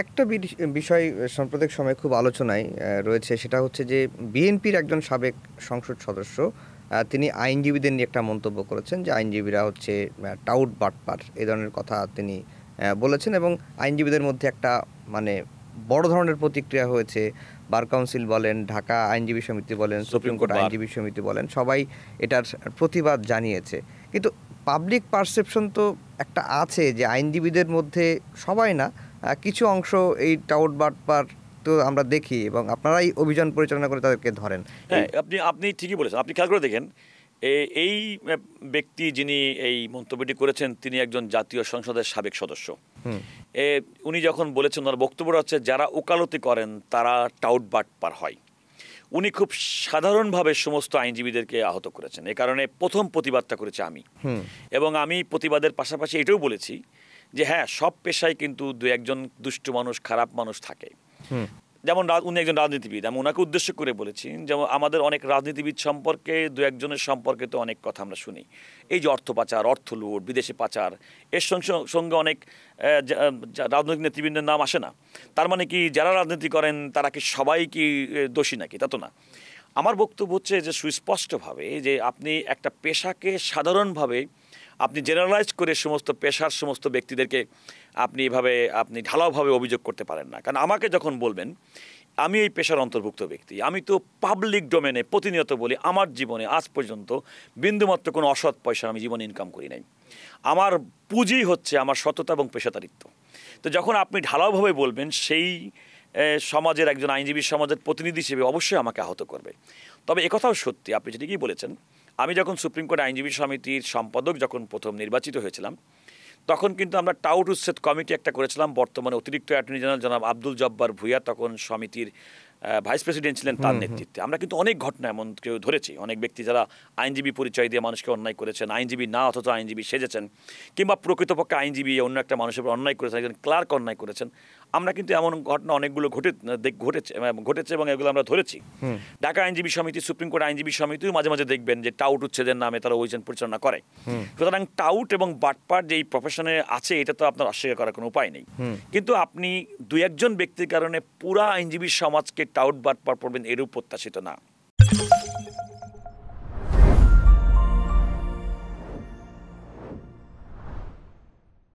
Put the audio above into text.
একটা বিষয় সাম্প্রতিক সময়ে খুব আলোচনায় রয়েছে, সেটা হচ্ছে যে বিএনপির একজন সাবেক সংসদ সদস্য তিনি আইনজীবীদের নিয়ে একটা মন্তব্য করেছেন যে আইনজীবীরা হচ্ছে টাউট বাটপার, এই ধরনের কথা তিনি বলেছেন। এবং আইনজীবীদের মধ্যে একটা মানে বড় ধরনের প্রতিক্রিয়া হয়েছে। বার কাউন্সিল বলেন, ঢাকা আইনজীবী সমিতি বলেন, সুপ্রিম কোর্ট আইনজীবী সমিতি বলেন, সবাই এটার প্রতিবাদ জানিয়েছে। কিন্তু পাবলিক পারসেপশন তো একটা আছে যে আইনজীবীদের মধ্যে, সবাই না, কিছু অংশ এই টাউট বাটপার তো আমরা দেখি, এবং আপনারাই অভিযান পরিচালনা করে তাদেরকে ধরেন। হ্যাঁ, আপনি ঠিকই বলেছেন। আপনি খেয়াল করে দেখেন, এই ব্যক্তি যিনি এই মন্তব্যটি করেছেন তিনি একজন জাতীয় সংসদের সাবেক সদস্য। উনি যখন বলেছেন, ওনার বক্তব্য হচ্ছে যারা ওকালতি করেন তারা টাউট বাটপার হয়। উনি খুব সাধারণভাবে সমস্ত আইনজীবীদেরকে আহত করেছেন। এ কারণে প্রথম প্রতিবাদটা করেছি আমি, এবং আমি প্রতিবাদের পাশাপাশি এটাও বলেছি যে হ্যাঁ, সব পেশায় কিন্তু দু একজন দুষ্ট মানুষ, খারাপ মানুষ থাকে। যেমন উনি একজন রাজনীতিবিদ, আমি ওনাকে উদ্দেশ্য করে বলেছি যেমন আমাদের অনেক রাজনীতিবিদ সম্পর্কে, দু একজনের সম্পর্কে তো অনেক কথা আমরা শুনি, এই যে অর্থ পাচার, অর্থ লুট, বিদেশে পাচার, এর সঙ্গে অনেক রাজনৈতিক নেতৃবৃন্দের নাম আসে না। তার মানে কি যারা রাজনীতি করেন তারা কি সবাই কি দোষী নাকি? তা তো না। আমার বক্তব্য হচ্ছে যে সুস্পষ্টভাবে যে আপনি একটা পেশাকে সাধারণভাবে আপনি জেনারেলাইজ করে সমস্ত পেশার সমস্ত ব্যক্তিদেরকে আপনি এভাবে আপনি ঢালাওভাবে অভিযোগ করতে পারেন না। কারণ আমাকে যখন বলবেন আমি এই পেশার অন্তর্ভুক্ত ব্যক্তি, আমি তো পাবলিক ডোমেনে প্রতিনিয়ত বলি আমার জীবনে আজ পর্যন্ত বিন্দুমাত্র কোনো অসৎ পয়সা আমি জীবনে ইনকাম করি নাই। আমার পুঁজি হচ্ছে আমার সততা এবং পেশাদারিত্ব। তো যখন আপনি ঢালাওভাবে বলবেন, সেই সমাজের একজন আইনজীবী সমাজের প্রতিনিধি হিসেবে অবশ্যই আমাকে আহত করবে। তবে একথাও সত্যি, আপনি যেটি কি বলেছেন, আমি যখন সুপ্রিম কোর্ট আইনজীবী সমিতির সম্পাদক যখন প্রথম নির্বাচিত হয়েছিলাম, তখন কিন্তু আমরা টাউট উচ্ছেদ কমিটি একটা করেছিলাম। বর্তমানে অতিরিক্ত অ্যাটর্নি জেনারেল জনাব আব্দুল জব্বার ভূঁইয়া তখন সমিতির ভাইস প্রেসিডেন্ট ছিলেন, তার নেতৃত্বে আমরা কিন্তু অনেক ঘটনা এমন কেউ ধরেছি, অনেক ব্যক্তি যারা আইনজীবী পরিচয় দিয়ে মানুষকে অন্যায় করেছেন, আইনজীবী না অথচ আইনজীবী সেজেছেন, কিংবা প্রকৃতপক্ষে আইনজীবী অন্য একটা মানুষের উপর অন্যায় করেছেন, একজন ক্লার্ক অন্যায় করেছেন। আমরা কিন্তু এমন ঘটনা অনেকগুলো ঘটেছে এবং এগুলো আমরা ধরেছি। ঢাকা আইনজীবী সমিতি, সুপ্রিম কোর্ট আইনজীবী সমিতিও মাঝে মাঝে দেখবেন যে টাউট উচ্ছেদের নামে তারা অভিযান পরিচালনা করে। সুতরাং টাউট এবং বাটপার যে এই প্রফেশনে আছে এটা তো আপনার অস্বীকার করার কোনো উপায় নেই। কিন্তু আপনি দু একজন ব্যক্তির কারণে পুরা আইনজীবী সমাজকে টাউট বাটপার পড়বেন এরূপ প্রত্যাশিত না।